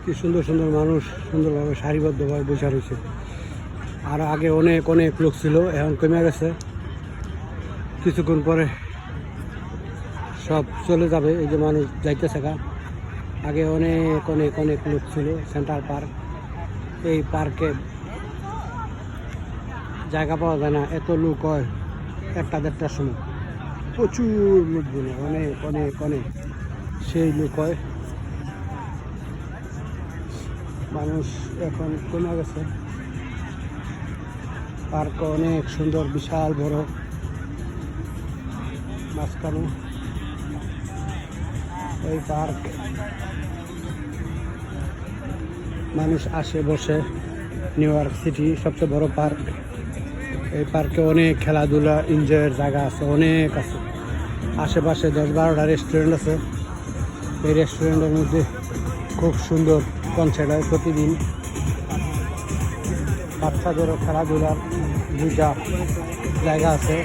কি সুন্দর সুন্দর মানুষ সুন্দরভাবে সারিবদ্ধভাবে বসে রয়েছে। আর আগে অনেক অনেক লোক ছিল, এখন কমে গেছে। কিছুক্ষণ পরে সব চলে যাবে। এই যে মানুষ যাইতেছে গা। আগে অনেক অনেক অনেক লোক ছিল। সেন্ট্রাল পার্ক, এই পার্কে জায়গা পাওয়া যায় না, এত লোক হয়। 1-1.5টার সময় প্রচুর লোকজন, অনেক অনেক অনেক সেই লোক হয়। মানুষ এখন কমে গেছে। পার্ক অনেক সুন্দর, বিশাল বড়। মাঝখানে এই পার্ক, মানুষ আসে বসে। নিউ ইয়র্ক সিটি সবচেয়ে বড় পার্ক। এই পার্কে অনেক খেলাধুলা এনজয়ের জায়গা আছে, অনেক আছে। আশেপাশে 10-12টা রেস্টুরেন্ট আছে। এই রেস্টুরেন্টের মধ্যে খুব সুন্দর কনসার্ট হয় প্রতিদিন। বাচ্চাদেরও খেলাধুলার 2টা জায়গা আছে।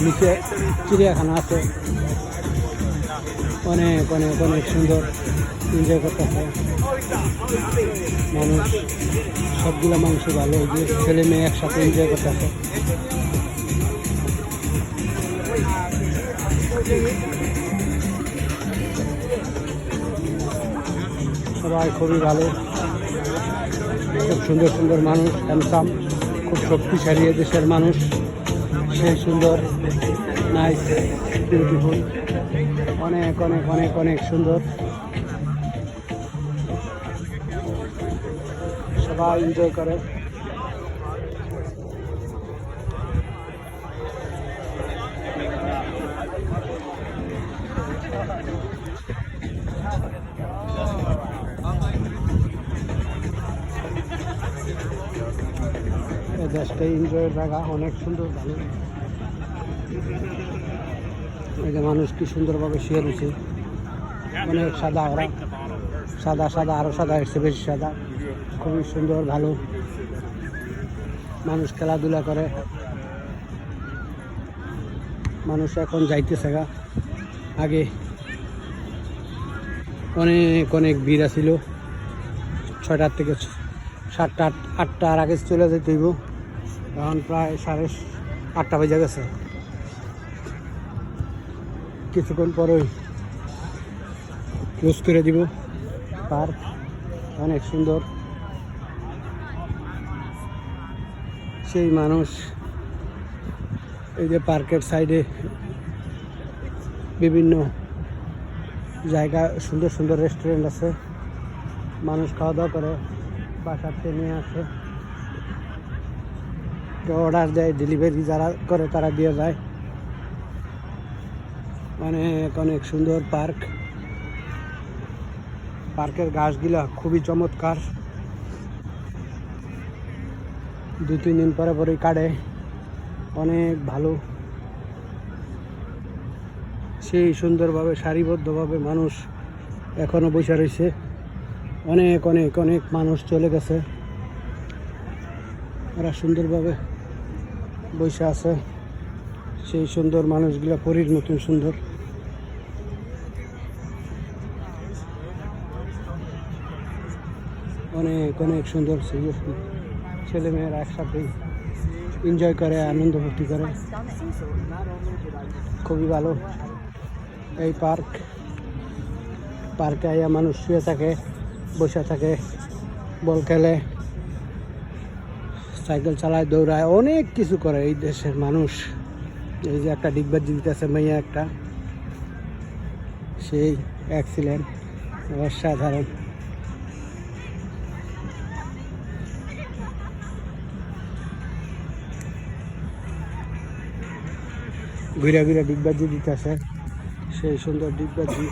নিচে চিড়িয়াখানা আছে। অনেক অনেক অনেক সুন্দর এনজয় করতেছে মানুষ। সবগুলো মানুষ ভালো, এই যে ছেলে মেয়ে একসাথে এনজয় করতেছে। সবাই খুবই ভালো, খুব সুন্দর সুন্দর মানুষ, হ্যান্ডসাম, খুব শক্তিশালী দেশের মানুষ। সেই সুন্দর, নাইস, বিউটিফুল, অনেক অনেক অনেক অনেক সুন্দর। সবাই এনজয় করে। এই দেশটা এনজয়ের জায়গা, অনেক সুন্দর, ভালো। এই যে মানুষ কি সুন্দরভাবে শুয়ে রয়েছে। অনেক সাদা, ওরা সাদা সাদা, আরো সাদা এসছে, বেশি সাদা। খুবই সুন্দর, ভালো। মানুষ খেলাধুলা করে। মানুষ এখন যাইতেছে গা। আগে অনেক অনেক ভিড় ছিল। 6টার থেকে 7টা 8টার আগে চলে যেতে হইব। এখন প্রায় 8:30 বেজে গেছে। কিছুক্ষণ পরেই ক্লোজ করে দিব। পার্ক অনেক সুন্দর। সেই মানুষ, এই যে পার্কের সাইডে বিভিন্ন জায়গা, সুন্দর সুন্দর রেস্টুরেন্ট আছে। মানুষ খাওয়া দাওয়া করে, বাসাতে নিয়ে আসে। কেউ অর্ডার দেয়, ডেলিভারি যারা করে তারা দিয়ে যায়। অনেক অনেক সুন্দর পার্ক। পার্কের গাছগুলা খুবই চমৎকার। 2-3 দিন পরে পরেই কাটে, অনেক ভালো। সেই সুন্দরভাবে সারিবদ্ধভাবে মানুষ এখনো বসে রয়েছে। অনেক অনেক অনেক মানুষ চলে গেছে, ওরা সুন্দরভাবে বসে আছে। সেই সুন্দর মানুষগুলা পরীর মতন সুন্দর। অনেক অনেক সুন্দর। ছেলে মেয়েরা একসাথে এনজয় করে, আনন্দ ফুর্তি করে, খুবই ভালো। এই পার্কে আইয়া মানুষ শুয়ে থাকে, বসে থাকে, বল খেলে, সাইকেল চালায়, দৌড়ায়, অনেক কিছু করে এই দেশের মানুষ। এই যে একটা ডিগবাজি দিতেছে মেয়ে একটা, সেই অ্যাক্সিডেন্ট, অসাধারণ। ঘুরে ঘুরে ডিগবাজি দিতেছে, সেই সুন্দর ডিগবাজি।